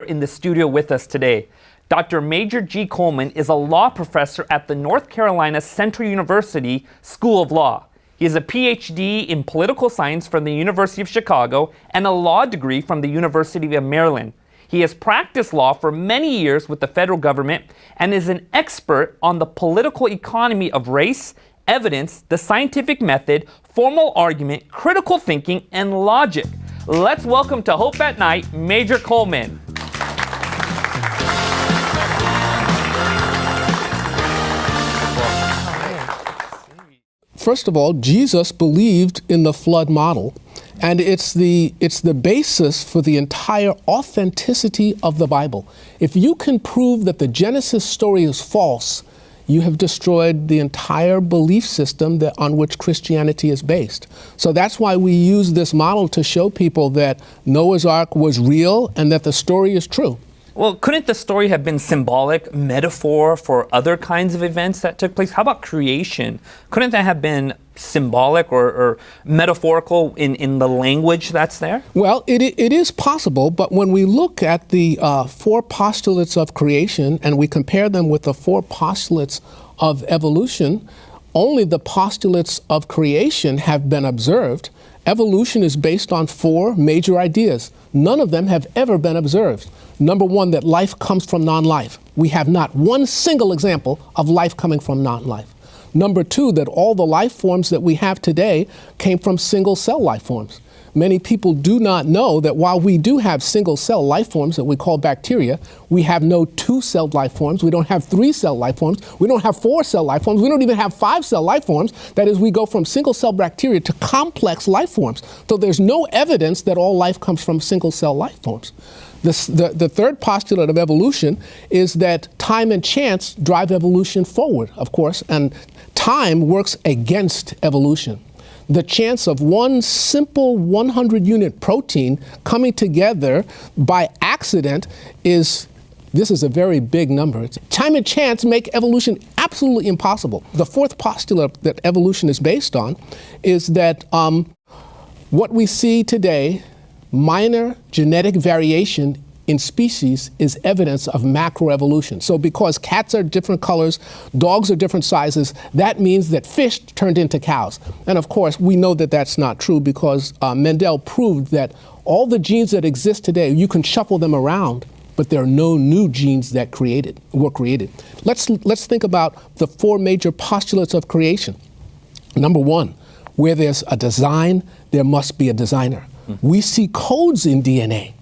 In the studio with us today, Dr. Major G. Coleman is a law professor at the North Carolina Central University School of Law. He has a Ph.D. in political science from the University of Chicago and a law degree from the University of Maryland. He has practiced law for many years with the federal government and is an expert on the political economy of race, evidence, the scientific method, formal argument, critical thinking, and logic. Let's welcome to Hope at Night, Major Coleman. First of all, Jesus believed in the flood model, and it's the basis for the entire authenticity of the Bible. If you can prove that the Genesis story is false, you have destroyed the entire belief system on which Christianity is based. So that's why we use this model to show people that Noah's Ark was real and that the story is true. Well, couldn't the story have been symbolic, metaphor for other kinds of events that took place? How about creation? Couldn't that have been symbolic or metaphorical in the language that's there? Well, it is possible, but when we look at the four postulates of creation and we compare them with the four postulates of evolution, only the postulates of creation have been observed. Evolution is based on four major ideas. None of them have ever been observed. Number one, that life comes from non-life. We have not one single example of life coming from non-life. Number two, that all the life forms that we have today came from single-cell life forms. Many people do not know that while we do have single-cell life forms that we call bacteria, we have no two-celled life forms. We don't have three-cell life forms. We don't have four-cell life forms. We don't even have five-cell life forms. That is, we go from single-cell bacteria to complex life forms. So there's no evidence that all life comes from single-cell life forms. The third postulate of evolution is that time and chance drive evolution forward, of course, and time works against evolution. The chance of one simple 100-unit protein coming together by accident this is a very big number. Time and chance make evolution absolutely impossible. The fourth postulate that evolution is based on is that what we see today, minor genetic variation in species, is evidence of macroevolution. So because cats are different colors, dogs are different sizes, that means that fish turned into cows. And of course, we know that that's not true because Mendel proved that all the genes that exist today, you can shuffle them around, but there are no new genes that were created. Let's think about the four major postulates of creation. Number one, where there's a design, there must be a designer. We see codes in DNA.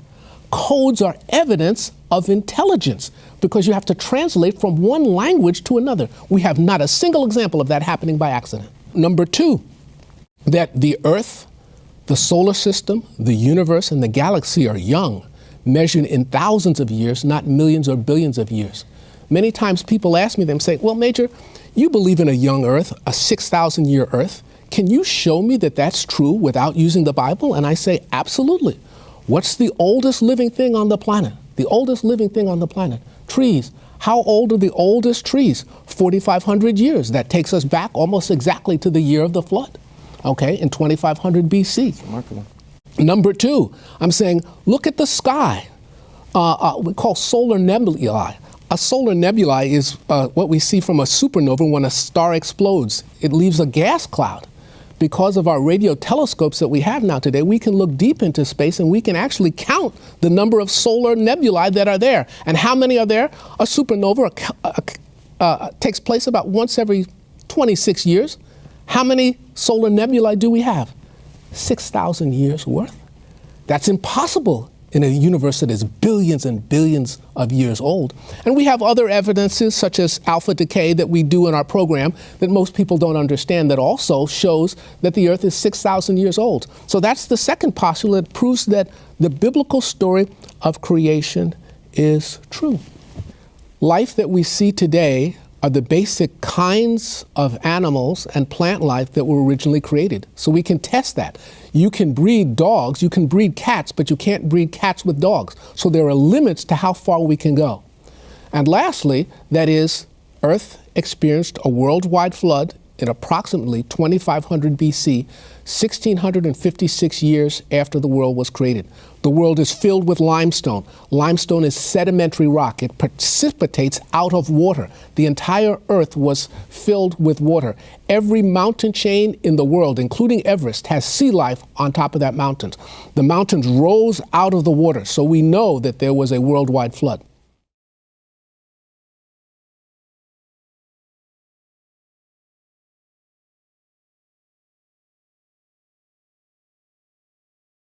Codes are evidence of intelligence because you have to translate from one language to another. We have not a single example of that happening by accident. Number two, that the Earth, the solar system, the universe, and the galaxy are young, measured in thousands of years, not millions or billions of years. Many times people ask me, they say, well, Major, you believe in a young Earth, a 6,000-year Earth. Can you show me that that's true without using the Bible? And I say, absolutely. What's the oldest living thing on the planet? The oldest living thing on the planet? Trees. How old are the oldest trees? 4,500 years. That takes us back almost exactly to the year of the flood, okay, in 2500 BC. Remarkable. Number two, I'm saying, look at the sky. We call solar nebulae. A solar nebula is what we see from a supernova when a star explodes. It leaves a gas cloud. Because of our radio telescopes that we have now today, we can look deep into space and we can actually count the number of solar nebulae that are there. And how many are there? A supernova takes place about once every 26 years. How many solar nebulae do we have? 6,000 years worth. That's impossible in a universe that is billions and billions of years old. And we have other evidences such as alpha decay that we do in our program that most people don't understand that also shows that the Earth is 6,000 years old. So that's the second postulate that proves that the biblical story of creation is true. Life that we see today are the basic kinds of animals and plant life that were originally created. So we can test that. You can breed dogs, you can breed cats, but you can't breed cats with dogs. So there are limits to how far we can go. And lastly, that is, Earth experienced a worldwide flood in approximately 2500 BC, 1656 years after the world was created. The world is filled with limestone. Limestone is sedimentary rock. It precipitates out of water. The entire earth was filled with water. Every mountain chain in the world, including Everest, has sea life on top of that mountain. The mountains rose out of the water, so we know that there was a worldwide flood.